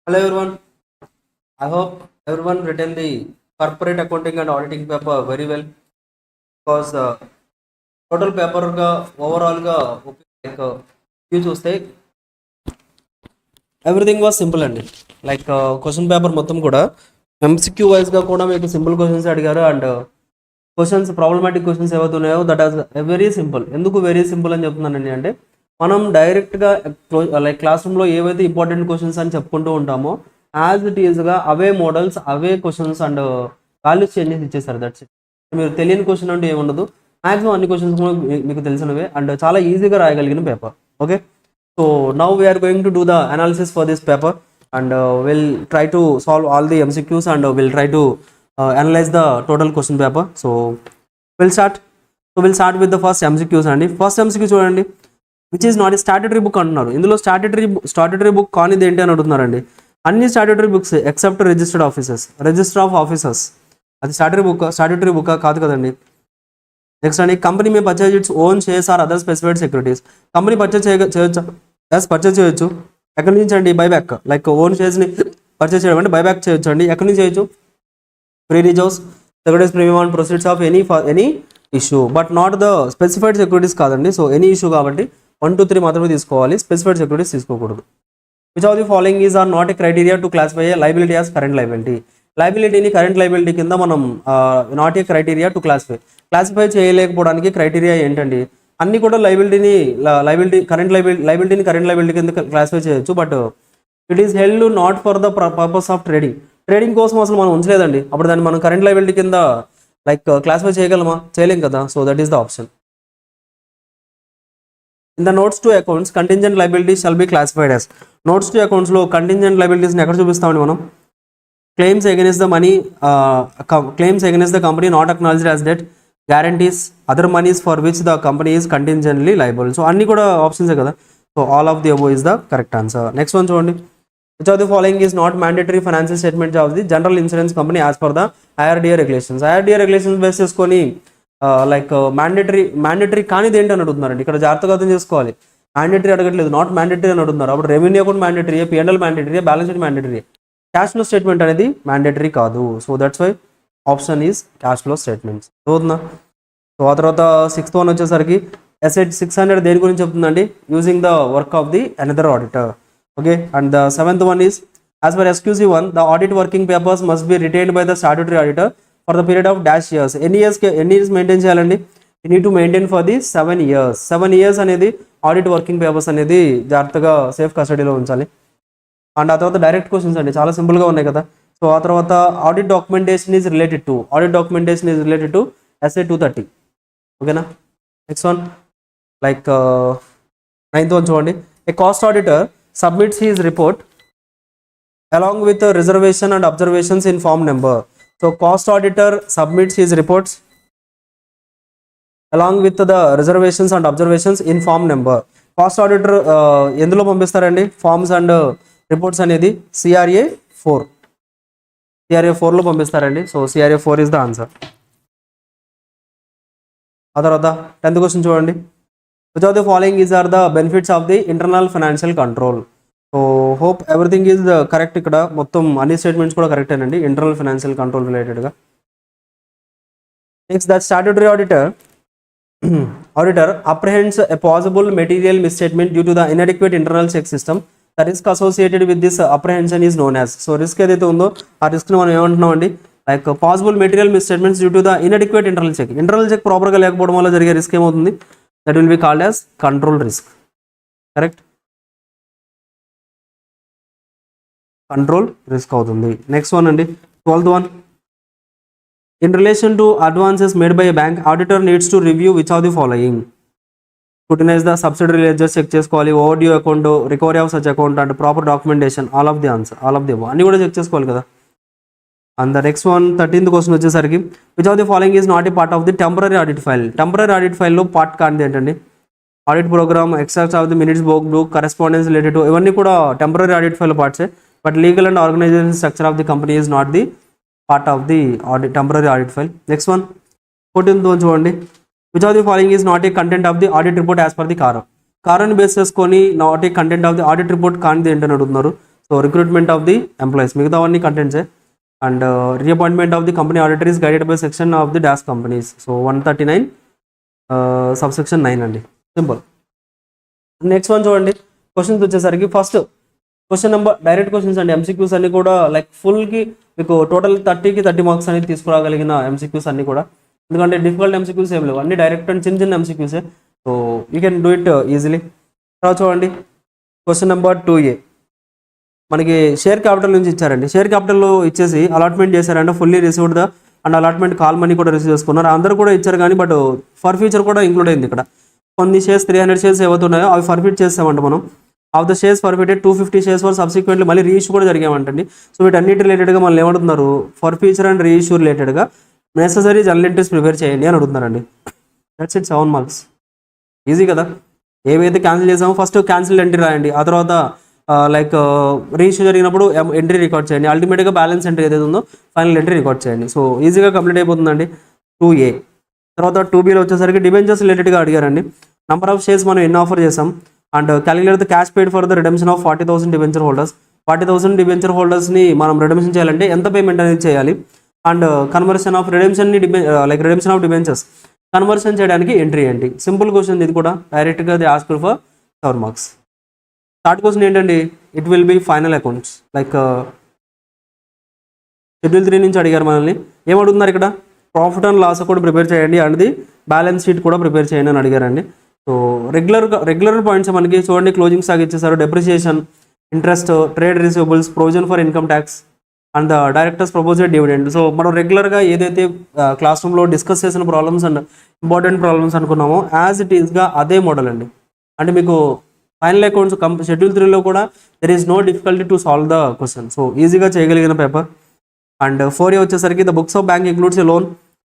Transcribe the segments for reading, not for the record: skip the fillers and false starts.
Hello everyone. I hope everyone written the corporate accounting and auditing paper very well because total paper ga overall ga like you చూస్తే everything was simple అండి like question paper మొత్తం కూడా MCQ వైజ్గా కూడా మీకు simple questions అడిగారు and questions problematic questions ఏవైతే ఉన్నాయో దట్ ఆస్ వెరీ సింపుల్. ఎందుకు వెరీ సింపుల్ అని చెప్తున్నానండి అంటే మనం డైరెక్ట్గా లైక్ క్లాస్ రూమ్లో ఏవైతే ఇంపార్టెంట్ క్వశ్చన్స్ అని చెప్పుకుంటూ ఉంటామో యాజ్ ఇట్ ఈజ్గా అవే మోడల్స్ అవే క్వశ్చన్స్ అండ్ వాల్యూస్ చేంజెస్ ఇచ్చేసారు. That's it. మీరు తెలియని క్వశ్చన్ అంటే ఏముండదు, మ్యాక్సిమం అన్ని క్వశ్చన్స్ కూడా మీకు తెలిసినవే అండ్ చాలా ఈజీగా రాయగలిగిన paper. Okay, so now we are going to do the analysis for this paper and we'll try to solve all the MCQs and we'll try to analyze the total question paper. So we'll start with the first MCQs అండి. First MCQ చూడండి, which is not a statutory book అంటున్నారు. ఇందులో statutory book కానిది ఏంటి అని అడుగుతున్నారండి. అన్ని statutory books except register of officers అది స్టాట్యుటరీ బుక్ కాదు కదండి. నెక్స్ట్ అండి, company may purchase its own shares or other specified securities. Company purchase చేయొచ్చు, పర్చేజ్ చేయొచ్చు. ఎక్కడి నుంచి అండి? బైబ్యాక్. లైక్ ఓన్ షేర్స్ని పర్చేజ్ చేయడం అంటే బైబ్యాక్ చేయొచ్చు అండి. ఎక్కడి నుంచి చేయొచ్చు? Free reserves, securities premium on proceeds of any issue, but not the specified securities కాదండి. సో ఎనీ ఇష్యూ కాబట్టి 1, 2, 3 మాత్రమే తీసుకోవాలి, స్పెసిఫైడ్ సెక్యూరిటీస్ తీసుకోకూడదు. Which of the following is or not a criteria to classify a liability as current liability. లైబిలిటీని current liability కింద మనం not a criteria to classify చేయలేకపోవడానికి criteria ఏంటండి? అన్ని కూడా లైబిలిటీని కరెంట్ లైబిలిటీ కింద క్లాసిఫై చేయొచ్చు, but it is held not for the purpose of trading కోసం అసలు మనం ఉంచలేదండి. అప్పుడు దాన్ని మనం కరెంట్ లైబిలిటీ కింద లైక్ క్లాసిఫై చేయగలమా? చేయలేం కదా. So that is the option. In the notes to accounts contingent liabilities shall be classified as. Notes to అకౌంట్స్లో కంటింజెంట్ లైబిలిటీస్ని ఎక్కడ చూపిస్తామండి మనం? Claims against the company not acknowledged as debt, guarantees, other monies for which the company is contingently liable. So అన్ని కూడా ఆప్షన్సే కదా. So all of the above is the correct answer. Next one చూడండి, which of the following is not mandatory financial statement of the general insurance company as per the IRDA regulations. IRDA regulations base చేసుకొని like mandatory కానిది ఏంటి అని అడుగుతున్నారండి. ఇక్కడ జాగ్రత్తగా అర్థం చేసుకోవాలి. మ్యాండేటరీ అడగట్లేదు, నాట్ మ్యాండేటరీ అని అడుగుతున్నారు. అప్పుడు revenue account mandatory, PNL mandatory, balance sheet mandatory. Cash flow statement అనేది మ్యాండేటరీ కాదు. So that's why option is cash flow statements. చదువుతున్నా. సో ఆ తర్వాత 6th వన్ వచ్చేసరికి ఎస్ఎట్ 600 దేని గురించి చెప్తుందండి? Using the work of the another auditor. Okay, and the 7th one is as per SQC1 the audit working papers must be retained by the statutory auditor for the period of dash years. ఎన్ని years maintain చేయాలండి? You need to maintain for the 7 years. 7 years అనేది audit working papers అనేది జాగ్రత్తగా safe కస్టడీలో ఉంచాలి. And ఆ తర్వాత direct questions అండి, చాలా సింపుల్గా ఉన్నాయి కదా. సో ఆ తర్వాత audit documentation is related to SA 230. ఓకేనా. Next one like 9th one చూడండి, a cost auditor submits his report along with reservation and observations in form number. So cost auditor submits his reports along with the reservations and observations in form number. Cost auditor ఎందులో పంపిస్తారండి? Forms and reports అనేది CRA 4లో పంపిస్తారండి. So CRA 4 is the answer. ఆ తర్వాత 10th question చూడండి, which of the following is are the benefits of the internal financial control. So hope everything is correct. ఇక్కడ మొత్తం అన్ని స్టేట్మెంట్స్ కూడా కరెక్టేనండి ఇంటర్నల్ ఫైనాన్షియల్ కంట్రోల్ రిలేటెడ్గా. Next that statutory auditor apprehends a possible material misstatement due to the inadequate internal check system. The risk associated with this apprehension is known as. So risk ఏదైతే ఉందో ఆ రిస్క్ని మనం ఏమంటున్నాం అండి? Like possible material misstatements due to the inadequate internal check ప్రాపర్గా లేకపోవడం వల్ల జరిగే రిస్క్ ఏమవుతుంది? That will be called as control risk. Correct, control risk అవుతుంది. నెక్స్ట్ వన్ అండి 12th one, in relation to advances made by a bank auditor needs to review which of the following. Scrutinize the subsidiary ledgers check చేసుకోవాలి, overdue account, recovery of such account and proper documentation. All of the అన్ని కూడా check చేసుకోవాలి కదా. And the next one 13th question వచ్చేసరికి which of the following is not a part of the temporary audit file. Temporary audit ఫైల్లో part కానిది ఏంటండి? Audit program, extracts of the minutes book, correspondence related to, ఇవన్నీ కూడా temporary audit file పార్ట్సే. But legal and organization structure of the company is not the part of the temporary audit file. Next one 14th one చూడండి, which of the following is not a content of the audit report as per the కారాన్ని base చేసుకొని not a content of the audit report కానిది ఏంటని అడుగుతున్నారు. So recruitment of the employees, మిగతావన్నీ కంటెంట్సే. And reappointment of the company auditor is guided by section of the dash companies. So 139 subsection 9 అండి, simple. Next one చూడండి, questions వచ్చేసరికి first question number direct questions అండి. MCQs అన్ని కూడా like ఫుల్కి మీకు total 30కి 30 marks అనేది తీసుకురాగలిగిన ఎంసీక్యూస్ అన్ని కూడా, ఎందుకంటే డిఫికల్ట్ ఎంసీక్యూస్ ఏం లేవు, అన్ని డైరెక్ట్ అండ్ చిన్న చిన్న ఎంసీక్యూసే. So you can do it easily. తర్వాత చూడండి క్వశ్చన్ నెంబర్ 2A, మనకి షేర్ క్యాపిటల్ నుంచి ఇచ్చారండి. షేర్ క్యాపిటల్లో ఇచ్చేసి అలాట్మెంట్ చేశారంటే fully received the and allotment call money కూడా రిసీవ్ చేసుకున్నారు. అందరూ కూడా ఇచ్చారు కానీ బట్ ఫర్ ఫ్యూచర్ కూడా ఇంక్లూడ్ అయింది ఇక్కడ. కొన్ని షేర్స్ 300 షేర్స్ ఏవైతున్నాయో అవి ఫర్ఫిట్ చేస్తామంట మనం. Of the shares forfeited 250 shares for subsequently మళ్ళీ రీఇష్యూ కూడా జరిగామంటండి. సో వీటన్నిటి రిలేటెడ్గా మళ్ళీ ఏమంటున్నారు, ఫర్ ఫ్యూచర్ అండ్ రీఇష్యూ రిలేటెడ్గా నెసెసరీ జర్నల్ ఎంట్రీస్ ప్రిపేర్ చేయండి అని అడుగుతున్నారండి. That's it, 7 marks. ఈజీ కదా. ఏవైతే క్యాన్సిల్ చేసామో ఫస్ట్ క్యాన్సిల్ ఎంట్రీ రాయండి, ఆ తర్వాత లైక్ రీఇష్యూ జరిగినప్పుడు ఎంట్రీ రికార్డ్ చేయండి, అల్టిమేట్గా బ్యాలెన్స్ ఎంట్రీ ఏదైతే ఉందో ఫైనల్ ఎంట్రీ రికార్డ్ చేయండి. సో ఈజీగా కంప్లీట్ అయిపోతుందండి 2A. తర్వాత 2Bలో వచ్చేసరికి డిబెంచర్స్ రిలేటెడ్గా అడిగారండి. నెంబర్ ఆఫ్ షేర్స్ మనం ఎన్ని ఆఫర్ చేసాం and calculate the cash paid for the redemption of 40,000 debenture holders. 40,000 debenture హోల్డర్స్ని మనం రిడెంప్షన్ చేయాలంటే ఎంత పేమెంట్ అనేది చేయాలి అండ్ కన్వర్షన్ ఆఫ్ రిడెంప్షన్ని like redemption of debentures conversion చేయడానికి ఎంట్రీ ఏంటి. సింపుల్ క్వశ్చన్ ఇది కూడా, డైరెక్ట్గా అది ask for 7 marks. Third question ఏంటండి, it will be final accounts. Like schedule 3 నుంచి అడిగారు మనల్ని. ఏమడుగుతున్నారు ఇక్కడ, ప్రాఫిట్ అండ్ లాస్ కూడా ప్రిపేర్ చేయండి అండ్ ది బ్యాలెన్స్ షీట్ కూడా ప్రిపేర్ చేయండి అని అడిగారండి. సో రెగ్యులర్ పాయింట్స్ మనకి చూడండి, క్లోజింగ్ స్టాక్ ఇచ్చేసారు, depreciation, interest, trade receivables, provision for income tax and the directors proposed dividend. So మనం రెగ్యులర్గా ఏదైతే క్లాస్ రూమ్లో డిస్కస్ చేసిన ప్రాబ్లమ్స్ అండ్ ఇంపార్టెంట్ ప్రాబ్లమ్స్ అనుకున్నామో యాజ్ ఇట్ ఈస్గా అదే మోడల్ అండి. అంటే మీకు ఫైనల్ అకౌంట్స్ షెడ్యూల్ 3లో కూడా there is no difficulty to solve the question. So ఈజీగా చేయగలిగిన పేపర్. అండ్ 4A వచ్చేసరికి the books of bank includes a loan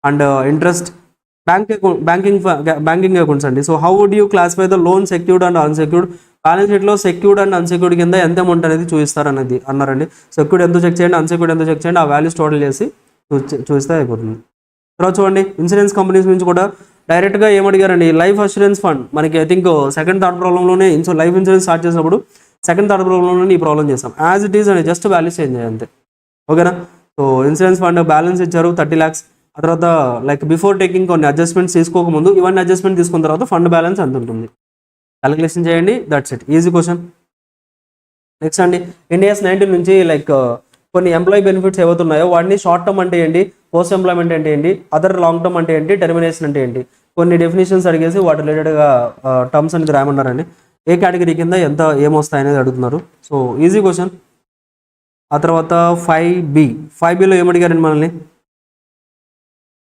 and interest banking accounts అండి. So how would you classify the loan secured and unsecured. Balance షీట్లో secured and unsecured కింద ఎంత amount అనేది చూపిస్తారు అనేది అన్నారండి. సెక్యూర్డ్ ఎంతో చెక్ చేయండి, అన్సెక్యూర్డ్ ఎంతో చెక్ చేయండి, ఆ వాల్యూస్ టోటల్ చేసి చూస్తే అయిపోతుంది. తర్వాత చూడండి ఇన్సూరెన్స్ కంపెనీస్ నుంచి కూడా డైరెక్ట్గా ఏమడిగారండి, లైఫ్ అష్యూరెన్స్ ఫండ్. మనకి ఐ థింక్ సెకండ్ థర్డ్ ప్రాబ్లంలోనే లైఫ్ ఇన్సూరెన్స్ స్టార్ట్ చేసినప్పుడు సెకండ్ థర్డ్ ప్రాబ్లంలోనే ఈ ప్రాబ్లం చేస్తాం. యాజ్ ఇట్ ఈస్ అని జస్ట్ వాల్యూస్ చేంజ్ చేయాలి అంతే, ఓకేనా. సో ఇన్సూరెన్స్ ఫండ్ బ్యాలెన్స్ ఇచ్చారు 30 lakhs. ఆ తర్వాత లైక్ బిఫోర్ టేకింగ్ కొన్ని అడ్జస్ట్మెంట్స్ తీసుకోకముందు ఇవన్నీ అడ్జస్ట్మెంట్ తీసుకున్న తర్వాత ఫండ్ బ్యాలెన్స్ ఎంత ఉంటుంది క్యాలిక్యులేషన్ చేయండి. That's it, easy question. Next అండి, ఇండియాస్ 19 నుంచి లైక్ కొన్ని ఎంప్లాయీ బెనిఫిట్స్ ఏవైతున్నాయో వాటిని షార్ట్ టర్మ్ అంటే ఏంటి, పోస్ట్ ఎంప్లాయ్మెంట్ అంటే ఏంటి, అదర్ లాంగ్ టర్మ్ అంటే ఏంటి, టెర్మినేషన్ అంటే ఏంటి, కొన్ని డెఫినేషన్స్ అడిగేసి వాటి రిలేటెడ్గా టర్మ్స్ అనేది రాయమన్నారండి. ఏ కేటగిరీ కింద ఎంత ఏమొస్తాయి అనేది అడుగుతున్నారు. So easy question. ఆ తర్వాత 5Bలో ఏమడిగారండి మనల్ని,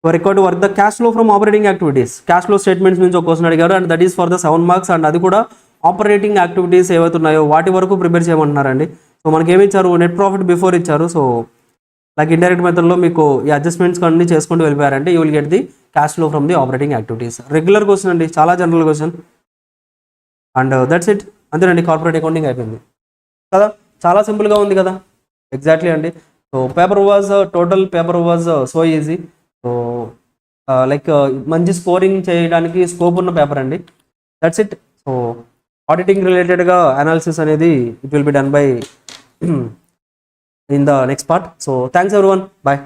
record work the cash flow from operating activities. Cash flow statements నుంచి ఒక క్వశ్చన్ అడిగారు and that is for the 7 marks. And అది కూడా ఆపరేటింగ్ యాక్టివిటీస్ ఏవైతున్నాయో వాటి వరకు ప్రిపేర్ చేయమంటున్నారండి. సో మనకి ఏమి ఇచ్చారు, నెట్ ప్రాఫిట్ బిఫోర్ ఇచ్చారు. సో లైక్ ఇండైరెక్ట్ మెథడ్లో మీకు ఈ అడ్జస్ట్మెంట్స్ అన్ని చేసుకుంటూ వెళ్ళిపోయారంటే you will get the cash flow from the operating activities. Regular question అండి, చాలా general question. And that's it, అంతేనండి. కార్పొరేట్ అకౌంటింగ్ అయిపోయింది కదా, చాలా సింపుల్గా ఉంది కదా. ఎగ్జాక్ట్లీ అండి. So paper was so easy. So like మంచి స్కోరింగ్ చేయడానికి స్కోప్ ఉన్న పేపర్ అండి. That's it. సో ఆడిటింగ్ రిలేటెడ్గా అనాలిసిస్ అనేది it will be done by in the next part. So thanks everyone, bye.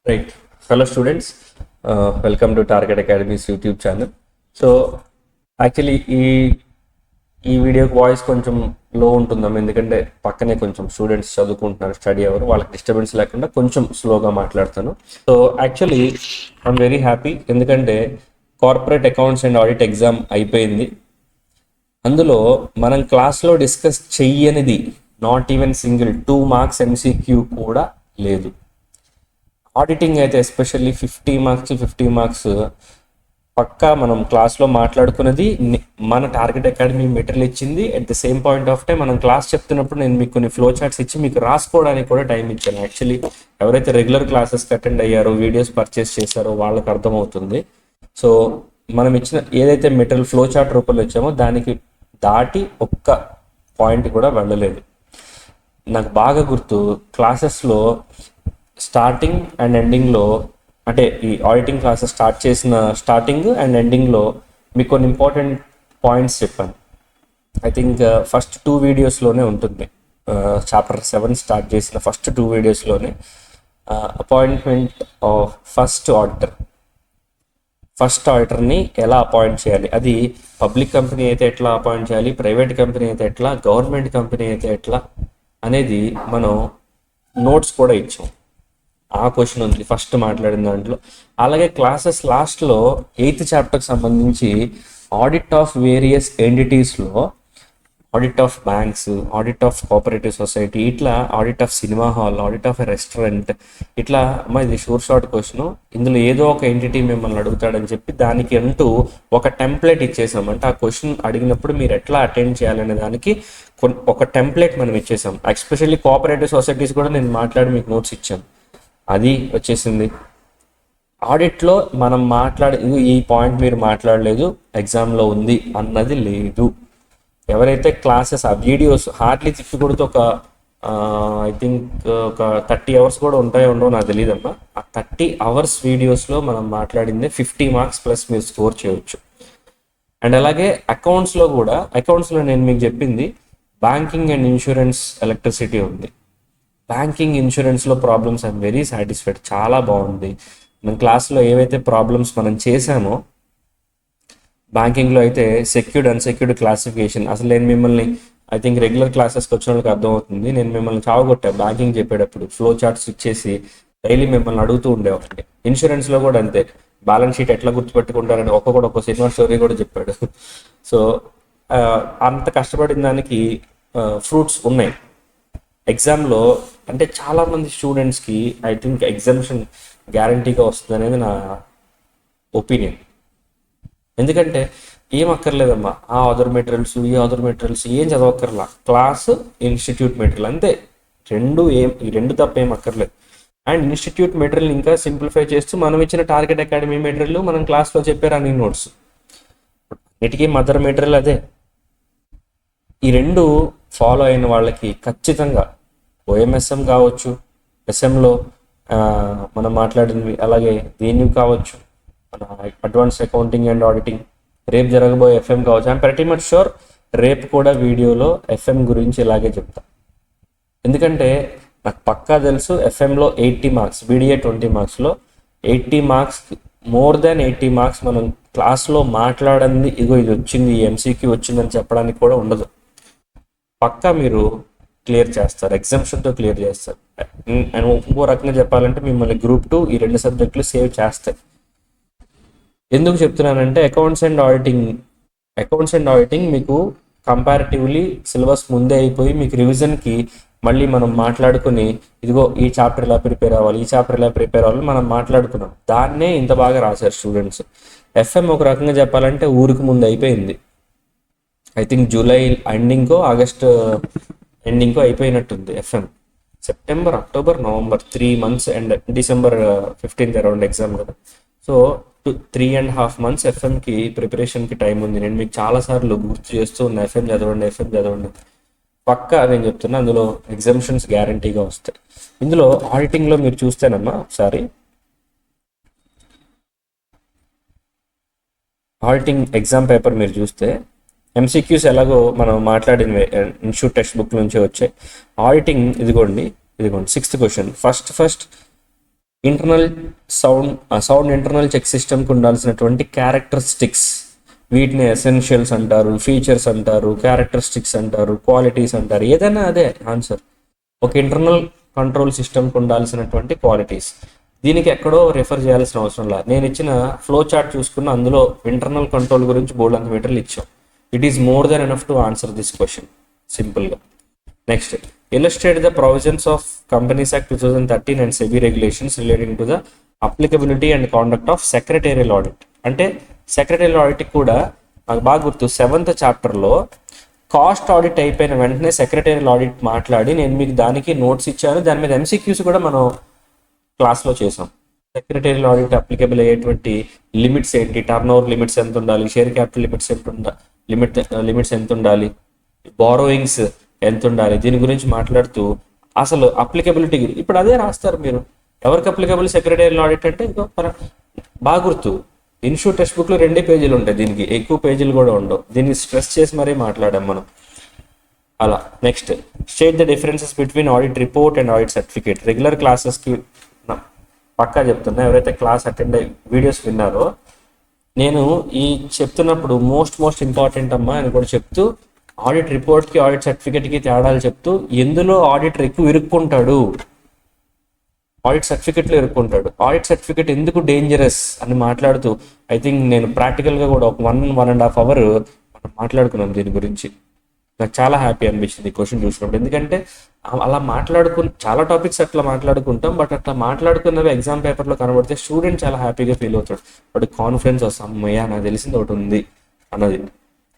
Right. Hello students, welcome to Target Academy's YouTube channel. So actually ఈ వీడియోకి voice కొంచెం లో ఉంటుందాం, ఎందుకంటే పక్కనే కొంచెం స్టూడెంట్స్ చదువుకుంటున్నారు, స్టడీ అవర్, వాళ్ళకి డిస్టర్బెన్స్ లేకుండా కొంచెం స్లోగా మాట్లాడతాను. So actually I'm very happy, ఎందుకంటే corporate accounts and audit exam అయిపోయింది. అందులో మనం క్లాస్లో డిస్కస్ చెయ్యనిది not even single 2 marks MCQ కూడా లేదు. ఆడిటింగ్ అయితే ఎస్పెషల్లీ 50 marks పక్కా మనం క్లాస్లో మాట్లాడుకున్నది, మన టార్గెట్ అకాడమీ మెటీరియల్ ఇచ్చింది. At the same point of time మనం క్లాస్ చెప్తున్నప్పుడు నేను మీకు కొన్ని ఫ్లో చార్ట్స్ ఇచ్చి మీకు రాసుకోవడానికి కూడా టైం ఇచ్చాను. యాక్చువల్లీ ఎవరైతే రెగ్యులర్ క్లాసెస్కి అటెండ్ అయ్యారో, వీడియోస్ పర్చేస్ చేశారో వాళ్ళకి అర్థమవుతుంది. సో మనం ఇచ్చిన ఏదైతే మెటీరియల్ ఫ్లో చార్ట్ రూపంలో ఇచ్చామో దానికి దాటి ఒక్క పాయింట్ కూడా వెళ్ళలేదు. నాకు బాగా గుర్తు, క్లాసెస్లో స్టార్టింగ్ అండ్ ఎండింగ్లో అంటే ఈ ఆడిటింగ్ క్లాసెస్ స్టార్ట్ చేసిన స్టార్టింగ్ అండ్ ఎండింగ్లో మీకు కొన్ని ఇంపార్టెంట్ పాయింట్స్ చెప్పాను. ఐ థింక్ ఫస్ట్ 2 వీడియోస్లోనే ఉంటుంది. చాప్టర్ 7 స్టార్ట్ చేసిన ఫస్ట్ 2 వీడియోస్లోనే అపాయింట్మెంట్ ఆఫ్ ఫస్ట్ ఆడిటర్ని ఎలా అపాయింట్ చేయాలి, అది పబ్లిక్ కంపెనీ అయితే ఎట్లా అపాయింట్ చేయాలి, ప్రైవేట్ కంపెనీ అయితే ఎట్లా, గవర్నమెంట్ కంపెనీ అయితే ఎట్లా అనేది మనం నోట్స్ కూడా ఇచ్చాం. ఆ క్వశ్చన్ ఉంది ఫస్ట్ మాట్లాడిన దాంట్లో. అలాగే క్లాసెస్ లాస్ట్లో 8th చాప్టర్కి సంబంధించి ఆడిట్ ఆఫ్ వేరియస్ ఎంటిటీస్లో audit of banks, audit of cooperative society, ఇట్లా audit of cinema hall, audit of restaurant, ఇట్లా ఇది షార్ట్ క్వశ్చన్. ఇందులో ఏదో ఒక ఎంటిటీ మిమ్మల్ని అడుగుతాడని చెప్పి దానికి అంటూ ఒక టెంప్లెట్ ఇచ్చేసాం. అంటే ఆ క్వశ్చన్ అడిగినప్పుడు మీరు ఎట్లా అటెండ్ చేయాలనే దానికి ఒక టెంప్లెట్ మనం ఇచ్చేసాం. ఎస్పెషల్లీ కోఆపరేటివ్ సొసైటీస్ కూడా నేను మాట్లాడి మీకు నోట్స్ ఇచ్చాను, అది వచ్చేసింది. ఆడిట్లో మనం ఈ పాయింట్ మీరు మాట్లాడలేదు, ఎగ్జామ్లో ఉంది అన్నది లేదు. ఎవరైతే క్లాసెస్ ఆ వీడియోస్ హార్డ్లీ తిప్పి కొడితే ఒక ఐ థింక్ ఒక 30 hours కూడా ఉండవో నాకు తెలియదమ్మా. ఆ 30 hours వీడియోస్లో మనం మాట్లాడిందే 50 marks ప్లస్ మీరు స్కోర్ చేయవచ్చు. అండ్ అలాగే అకౌంట్స్లో నేను మీకు చెప్పింది బ్యాంకింగ్ అండ్ ఇన్సూరెన్స్, ఎలక్ట్రిసిటీ ఉంది. బ్యాంకింగ్ ఇన్సూరెన్స్లో ప్రాబ్లమ్స్ ఐఎమ్ వెరీ సాటిస్ఫైడ్, చాలా బాగుంది. మన క్లాస్లో ఏవైతే ప్రాబ్లమ్స్ మనం చేసామో బ్యాంకింగ్లో అయితే సెక్యూర్డ్ అన్సెక్యూర్డ్ క్లాసిఫికేషన్, అసలు నేను మిమ్మల్ని ఐ థింక్ రెగ్యులర్ క్లాసెస్కి వచ్చిన వాళ్ళకి అర్థమవుతుంది, నేను మిమ్మల్ని చావగొట్టా బ్యాంకింగ్ చెప్పేటప్పుడు. ఫ్లో చార్ట్స్ ఇచ్చేసి డైలీ మిమ్మల్ని అడుగుతూ ఉండేవాడిని. ఇన్సూరెన్స్లో కూడా అంతే, బ్యాలెన్స్ షీట్ ఎట్లా గుర్తుపెట్టుకుంటారని ఒక్కొక్క సినిమా స్టోరీ కూడా చెప్పాడు. సో అంత కష్టపడిన దానికి ఫ్రూట్స్ ఉన్నాయి. ఎగ్జామ్లో అంటే చాలామంది స్టూడెంట్స్కి ఐ థింక్ ఎగ్జామ్షన్ గ్యారంటీగా వస్తుంది అనేది నా ఒపీనియన్. ఎందుకంటే ఏం అక్కర్లేదమ్మా, ఆ అదర్ మెటీరియల్స్ ఈ అదర్ మెటీరియల్స్ ఏం చదవక్కర్లా, క్లాస్ ఇన్స్టిట్యూట్ మెటీరియల్ అంతే. ఈ రెండు తప్ప ఏం అక్కర్లేదు. అండ్ ఇన్స్టిట్యూట్ మెటీరియల్ ఇంకా సింప్లిఫై చేస్తూ మనం ఇచ్చిన టార్గెట్ అకాడమీ మెటీరియల్ మనం క్లాస్లో చెప్పే రన్నింగ్ నోట్స్, వీటికి మదర్ మెటీరియల్ అదే. ఈ రెండు ఫాలో అయిన వాళ్ళకి ఖచ్చితంగా ఓఎంఎస్ఎం కావచ్చు, ఎస్ఎంలో మనం మాట్లాడినవి, అలాగే దీన్ని కావచ్చు, మన అడ్వాన్స్ అకౌంటింగ్ అండ్ ఆడిటింగ్, రేపు జరగబోయే ఎఫ్ఎం కావచ్చు. ఐఎమ్ ప్రెటీ మచ్ షూర్ రేపు కూడా వీడియోలో ఎఫ్ఎం గురించి ఇలాగే చెప్తా. ఎందుకంటే నాకు పక్కా తెలుసు ఎఫ్ఎంలో 80 marks, BDA 20 marksలో 80 marks, more than 80 marks మనం క్లాస్లో మాట్లాడింది ఇది వచ్చింది, ఎంసీక్యూ వచ్చిందని చెప్పడానికి కూడా ఉండదు. పక్కా మీరు క్లియర్ చేస్తారు, ఎగ్జామ్షన్తో క్లియర్ చేస్తారు. అండ్ ఇంకో రకంగా చెప్పాలంటే మిమ్మల్ని గ్రూప్ 2 ఈ 2 సబ్జెక్టులు సేవ్ చేస్తాయి. ఎందుకు చెప్తున్నానంటే అకౌంట్స్ అండ్ ఆడిటింగ్ మీకు కంపారిటివ్లీ సిలబస్ ముందే అయిపోయి మీకు రివిజన్కి మళ్ళీ మనం మాట్లాడుకుని ఇదిగో ఈ చాప్టర్ ఇలా ప్రిపేర్ అవ్వాలి, ఈ చాప్టర్ ఇలా ప్రిపేర్ అవ్వాలి మనం మాట్లాడుకున్నాం. దాన్నే ఇంత బాగా రాశారు స్టూడెంట్స్. ఎఫ్ఎం ఒక రకంగా చెప్పాలంటే ఊరికి ముందు అయిపోయింది. ఐ థింక్ జూలై ఎండింగ్కో ఆగస్ట్ ఎండింగ్కో అయిపోయినట్టుంది FM. September, October, November 3 months అండ్ December 15th అరౌండ్ ఎగ్జామ్ కదా. సో 3.5 months ఎఫ్ఎంకి ప్రిపరేషన్కి టైం ఉంది. నేను మీకు చాలాసార్లు గుర్తు చేస్తూ ఉన్న ఎఫ్ఎం చదవండి. పక్కా నేను చెప్తున్నా, అందులో ఎగ్జామ్షన్స్ గ్యారంటీగా వస్తాయి. ఇందులో ఆడిటింగ్లో మీరు చూస్తేనమ్మా ఒకసారి ఆడిటింగ్ ఎగ్జామ్ పేపర్ మీరు చూస్తే ఎంసీక్యూస్ ఎలాగో మనం మాట్లాడిన ఇన్స్టిట్యూట్ టెక్స్ట్ బుక్ నుంచి వచ్చాయి. ఆడిటింగ్ ఇదిగోండి 6th question. First internal sound internal check సిస్టమ్కి ఉండాల్సినటువంటి క్యారెక్టరిస్టిక్స్, వీటిని ఎసెన్షియల్స్ అంటారు, ఫీచర్స్ అంటారు, క్యారెక్టరిస్టిక్స్ అంటారు, క్వాలిటీస్ అంటారు, ఏదైనా అదే ఆన్సర్. ఒక ఇంటర్నల్ కంట్రోల్ సిస్టమ్కి ఉండాల్సినటువంటి క్వాలిటీస్. దీనికి ఎక్కడో రెఫర్ చేయాల్సిన అవసరం లేదు. నేను ఇచ్చిన ఫ్లో చార్ట్ చూసుకున్న అందులో ఇంటర్నల్ కంట్రోల్ గురించి బోల్డ్ అంత మెటీరియల్ ఇచ్చాం. It is more than enough to answer this question సింపుల్గా. Next, illustrate the provisions of Companies Act 2013 and SEBI regulations relating to the applicability and conduct of secretarial audit. అంటే secretarial audit కూడా నాకు బాగా గుర్తు, 7th చాప్టర్లో cost audit అయిపోయిన వెంటనే secretarial audit మాట్లాడి నేను మీకు దానికి నోట్స్ ఇచ్చాను. దాని మీద ఎంసీక్యూస్ కూడా మనం క్లాస్లో చేసాం. సెక్రటరియల్ ఆడిట్ అప్లికబుల్ అయ్యేటువంటి లిమిట్స్ ఏంటి, టర్న్ ఓవర్ లిమిట్స్ ఎంత ఉండాలి, షేర్ క్యాపిటల్ లిమిట్స్ ఎంత ఉండాలి, బారోయింగ్స్ ఎంత ఉండాలి, దీని గురించి మాట్లాడుతూ అసలు అప్లికబిలిటీ ఇప్పుడు అదే రాస్తారు మీరు. ఎవరికి అప్లికబుల్ సెక్రటేరియల్ ఆడిట్ అంటే బాగా గుర్తు, ఇన్స్టిట్యూట్ టెక్స్ట్ బుక్లో 2 పేజీలు ఉంటాయి, దీనికి ఎక్కువ పేజీలు కూడా ఉండవు, దీన్ని స్ట్రెస్ చేసి మరీ మాట్లాడాం మనం అలా. Next, state the differences between audit report and audit certificate. Regular క్లాసెస్కి పక్కా చెప్తున్నా, ఎవరైతే క్లాస్ అటెండ్ అయ్యి వీడియోస్ విన్నారో, నేను ఈ చెప్తున్నప్పుడు మోస్ట్ ఇంపార్టెంట్ అమ్మా అని కూడా చెప్తూ, ఆడిట్ రిపోర్ట్కి ఆడిట్ సర్టిఫికేట్కి తేడాలు చెప్తూ, ఎందులో ఆడిటర్ ఎక్కువ ఇరుక్కుంటాడు, ఆడిట్ సర్టిఫికెట్లో ఇరుక్కుంటాడు, ఆడిట్ సర్టిఫికెట్ ఎందుకు డేంజరస్ అని మాట్లాడుతూ, ఐ థింక్ నేను ప్రాక్టికల్గా కూడా ఒక 1.5 అవర్ మనం మాట్లాడుకున్నాం దీని గురించి. నాకు చాలా హ్యాపీ అనిపించింది ఈ క్వశ్చన్ చూసినప్పుడు, ఎందుకంటే అలా చాలా టాపిక్స్ అట్లా మాట్లాడుకుంటాం, బట్ అట్లా మాట్లాడుకున్నవి ఎగ్జామ్ పేపర్లో కనబడితే స్టూడెంట్ చాలా హ్యాపీగా ఫీల్ అవుతాడు, వాడి కాన్ఫిడెన్స్ వస్తాం, అమ్మయ్య నాకు తెలిసింది ఒకటి ఉంది అన్నది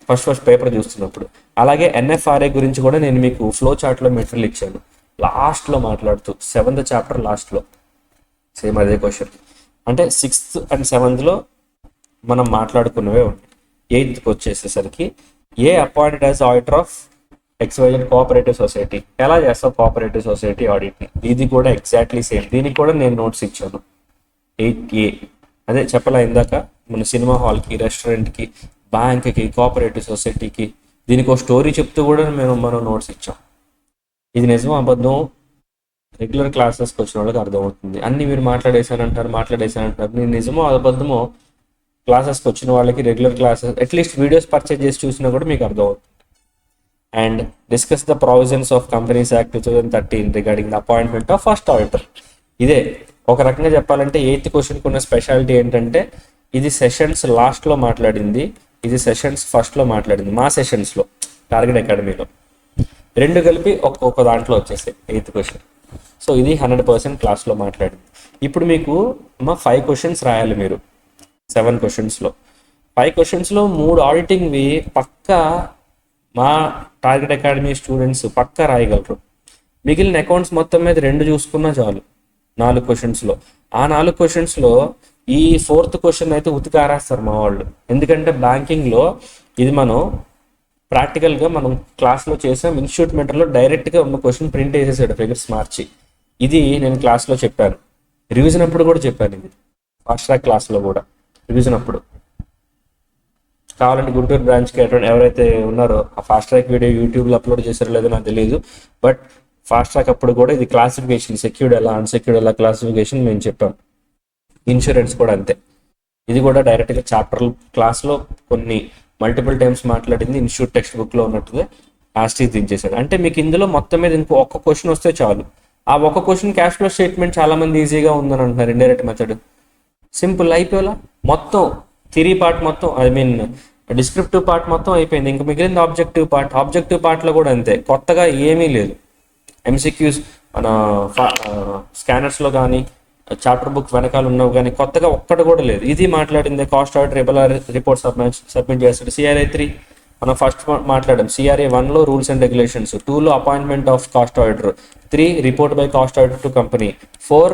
ఫస్ట్ పేపర్ చూస్తున్నప్పుడు. అలాగే NFRA గురించి కూడా నేను మీకు ఫ్లో చార్ట్లో మెటీరియల్ ఇచ్చాను, లాస్ట్లో మాట్లాడుతూ 7th చాప్టర్ లాస్ట్లో సేమ్ అదే క్వశ్చన్. అంటే 6th and 7th మనం మాట్లాడుకున్నవే ఉన్నాయి. 8th వచ్చేసేసరికి a appointed as auditor of XYZ cooperative society, ఎలా చేస్తావు కోఆపరేటివ్ సొసైటీ ఆడిట్ని, ఇది కూడా ఎగ్జాక్ట్లీ సేమ్, దీనికి కూడా నేను నోట్స్ ఇచ్చాను. 8A అదే చెప్పలా ఇందాక, మన సినిమా హాల్కి, రెస్టారెంట్కి, బ్యాంక్కి, కోఆపరేటివ్ సొసైటీకి, దీనికి ఒక స్టోరీ చెప్తూ కూడా మనం నోట్స్ ఇచ్చాం. ఇది నిజం అబద్ధం రెగ్యులర్ క్లాసెస్కి వచ్చిన వాళ్ళకి అర్థమవుతుంది. అన్ని మీరు మాట్లాడేశానంటారు, నేను నిజమో అబద్ధమో క్లాసెస్కి వచ్చిన వాళ్ళకి, regular classes at least videos purchase చేసి చూసినా కూడా మీకు అర్థమవుతుంది. And discuss the provisions of companies act 2013 regarding the appointment of first auditor. ఇదే ఒక రకంగా చెప్పాలంటే 8th క్వశ్చన్కి ఉన్న స్పెషాలిటీ ఏంటంటే, ఇది సెషన్స్ లాస్ట్లో మాట్లాడింది, ఇది సెషన్స్ ఫస్ట్లో మాట్లాడింది, మా సెషన్స్లో టార్గెట్ అకాడమీలో 2 కలిపి ఒక్కొక్క దాంట్లో వచ్చేసాయి 8th క్వశ్చన్. సో ఇది 100% క్లాస్లో మాట్లాడింది. ఇప్పుడు మీకు 5 క్వశ్చన్స్ రాయాలి మీరు 7 క్వశ్చన్స్లో. 5 క్వశ్చన్స్లో 3 ఆడిటింగ్వి పక్కా మా టార్గెట్ అకాడమీ స్టూడెంట్స్ పక్కా రాయగలరు. మిగిలిన అకౌంట్స్ మొత్తం మీద 2 చూసుకున్నా చాలు 4 క్వశ్చన్స్లో. ఆ 4 క్వశ్చన్స్లో ఈ 4th క్వశ్చన్ అయితే ఉతికారేస్తారు మా వాళ్ళు, ఎందుకంటే బ్యాంకింగ్లో ఇది మనం ప్రాక్టికల్గా మనం క్లాస్లో చేసాం, ఇన్స్టిట్యూట్ మెటీరియల్లో డైరెక్ట్గా ఉన్న క్వశ్చన్ ప్రింట్ వేసేసాడు ఫిగర్స్ మార్చి. ఇది నేను క్లాస్లో చెప్పాను, రివిజన్ అప్పుడు కూడా చెప్పాను, ఇది ఫాస్ట్ ట్రాక్ క్లాస్లో కూడా రివిజన్ అప్పుడు. కావాలంటే గుంటూరు బ్రాంచ్కి ఎవరైతే ఉన్నారో ఆ ఫాస్ట్ ట్రాక్ వీడియో యూట్యూబ్లో అప్లోడ్ చేశారో లేదో నాకు తెలియదు, బట్ ఫాస్ట్ ట్రాక్ అప్పుడు కూడా ఇది క్లాసిఫికేషన్, సెక్యూర్డ్ ఎలా, అన్సెక్యూర్డ్ ఎలా క్లాసిఫికేషన్ మేము చెప్పాం. ఇన్సూరెన్స్ కూడా అంతే, ఇది కూడా డైరెక్ట్గా చాప్టర్ క్లాస్లో కొన్ని మల్టిపుల్ టైమ్స్ మాట్లాడింది ఇన్స్టిట్యూట్ టెక్స్ట్ బుక్లో ఉన్నట్టుగా లాస్ట్కి దించేశాడు. అంటే మీకు ఇందులో మొత్తం మీద ఇంకో ఒక్క క్వశ్చన్ వస్తే చాలు. ఆ ఒక్క క్వశ్చన్ క్యాష్ ఫ్లో స్టేట్మెంట్ చాలా మంది ఈజీగా ఉందని అంటున్నారు, ఇండైరెక్ట్ మెథడ్ సింపుల్ అయిపోయేలా, మొత్తం థియరీ పార్ట్ మొత్తం, ఐ మీన్ డిస్క్రిప్టివ్ పార్ట్ మొత్తం అయిపోయింది. ఇంకా మిగిలింది ఆబ్జెక్టివ్ పార్ట్లో కూడా అంతే, కొత్తగా ఏమీ లేదు. MCQs మన స్కానర్స్లో కానీ చాప్టర్ బుక్ వెనకాల ఉన్నవి కానీ కొత్తగా ఒక్కటి కూడా లేదు. ఇది మాట్లాడింది కాస్ట్ ఆడిటర్ రిపోర్ట్ సబ్మిట్ చేస్తాడు. CRA 3 మనం ఫస్ట్ మాట్లాడాం. CRA 1లో రూల్స్ అండ్ రెగ్యులేషన్స్, 2లో appointment of cost auditor, 3 report by cost auditor to company, 4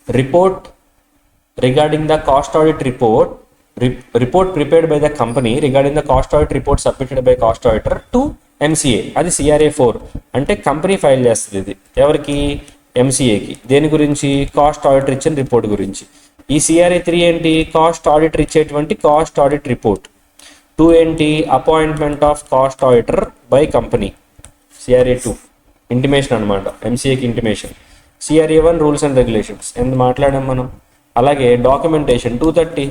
report regarding the cost audit report prepared by the company regarding the cost audit report submitted by cost auditor to MCA, అది CRA 4 అంటే company file చేస్తుంది. ఇది ఎవరికి? MCAకి. దేని గురించి? Cost auditor ఇచ్చిన report గురించి. ఈ CRA 3 ఏంటి? కాస్ట్ ఆడిటర్ ఇచ్చేటువంటి కాస్ట్ ఆడిట్ రిపోర్ట్. 2 ఏంటి? Appointment of cost auditor by company, CRA 2 intimation అనమాట, MCAకి intimation. CRA 1 rules and regulations ఎంత మాట్లాడాం మనం. అలాగే డాక్యుమెంటేషన్ 230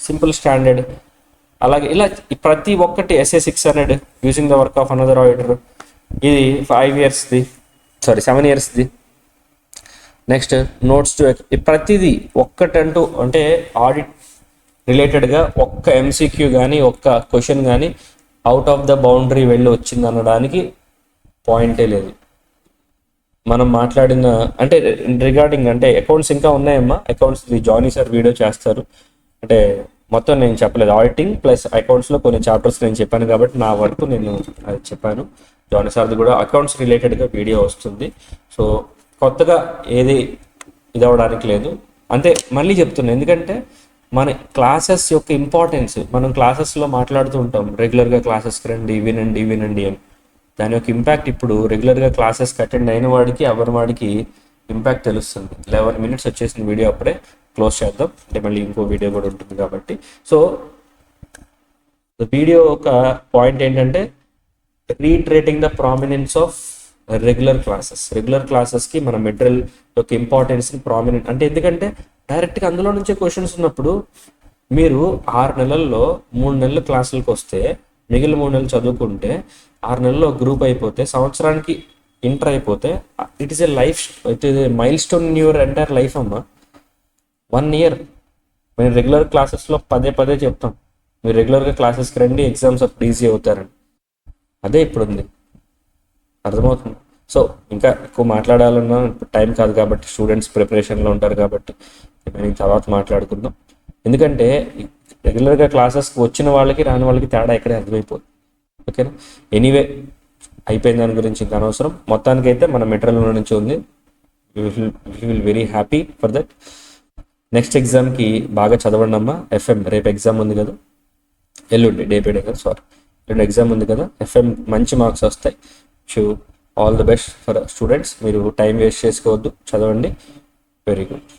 సింపుల్ స్టాండర్డ్. అలాగే ఇలా ప్రతి ఒక్కటి SA 600 using the work of another auditor, ఇది 7 ఇయర్స్ది. నెక్స్ట్ నోట్స్ టు ప్రతిదీ ఒక్కటంటూ అంటే ఆడిట్ రిలేటెడ్గా ఒక్క MCQ కానీ ఒక్క క్వశ్చన్ కానీ అవుట్ ఆఫ్ ద బౌండరీ వెళ్ళి వచ్చింది అనడానికి పాయింటే లేదు. మనం మాట్లాడిన అంటే రిగార్డింగ్ అంటే అకౌంట్స్ ఇంకా ఉన్నాయమ్మా, అకౌంట్స్ జానీ సార్ వీడియో చేస్తారు. అంటే మొత్తం నేను చెప్పలేదు, ఆడిటింగ్ ప్లస్ అకౌంట్స్లో కొన్ని చాప్టర్స్ నేను చెప్పాను కాబట్టి నా వరకు నేను అది చెప్పాను. జానీ సార్ది కూడా అకౌంట్స్ రిలేటెడ్గా వీడియో వస్తుంది. సో కొత్తగా ఏది ఇది అవ్వడానికి లేదు. అంతే మళ్ళీ చెప్తున్నాను, ఎందుకంటే మన క్లాసెస్ యొక్క ఇంపార్టెన్స్ మనం క్లాసెస్లో మాట్లాడుతూ ఉంటాం, రెగ్యులర్గా క్లాసెస్కి రండి వినండి అని. దాని యొక్క ఇంపాక్ట్ ఇప్పుడు రెగ్యులర్గా క్లాసెస్కి అటెండ్ అయిన వాడికి ఎవరి వాడికి ఇంపాక్ట్ తెలుస్తుంది. 11 minutes వచ్చేసిన వీడియో అప్పుడే క్లోజ్ చేద్దాం, అంటే మళ్ళీ ఇంకో వీడియో కూడా ఉంటుంది కాబట్టి. సో వీడియో ఒక పాయింట్ ఏంటంటే retreating the prominence of regular క్లాసెస్కి మన మెటీరియల్ యొక్క ఇంపార్టెన్స్ని ప్రామినెంట్ అంటే, ఎందుకంటే డైరెక్ట్గా అందులో నుంచే క్వశ్చన్స్ ఉన్నప్పుడు మీరు 6 నెలల్లో 3 నెలలు క్లాసులకు వస్తే మిగిలిన 3 నెలలు చదువుకుంటే 6 నెలల్లో గ్రూప్ అయిపోతే సంవత్సరానికి ఇంటర్ అయిపోతే it is a mile stone in your entire life అమ్మా. 1 year మేము రెగ్యులర్ క్లాసెస్లో పదే చెప్తాం, మీరు రెగ్యులర్గా క్లాసెస్కి రండి, ఎగ్జామ్స్ అప్పుడు ఈజీ అవుతారని. అదే ఇప్పుడు ఉంది, అర్థమవుతుంది. సో ఇంకా ఎక్కువ మాట్లాడాలన్నా ఇప్పుడు టైం కాదు కాబట్టి, స్టూడెంట్స్ ప్రిపరేషన్లో ఉంటారు కాబట్టి నేను తర్వాత మాట్లాడుకుందాం. ఎందుకంటే రెగ్యులర్గా క్లాసెస్కి వచ్చిన వాళ్ళకి రాని వాళ్ళకి తేడా ఎక్కడే అర్థమైపోతుంది. ఓకేనా? ఎనీవే అయిపోయిన దాని గురించి ఇంకా అనవసరం. మొత్తానికైతే మన మెటీరియల్ నుంచి ఉంది. Will very happy for that. Next ఎగ్జామ్కి బాగా చదవండి అమ్మా. FM రేపు ఎగ్జామ్ ఉంది కదా, ఎల్లుండి డే బై డే కదా, ఎల్లుండి ఎగ్జామ్ ఉంది కదా. FM మంచి మార్క్స్ వస్తాయి. All the best for students. మీరు టైం వేస్ట్ చేసుకోవద్దు, చదవండి. Very good.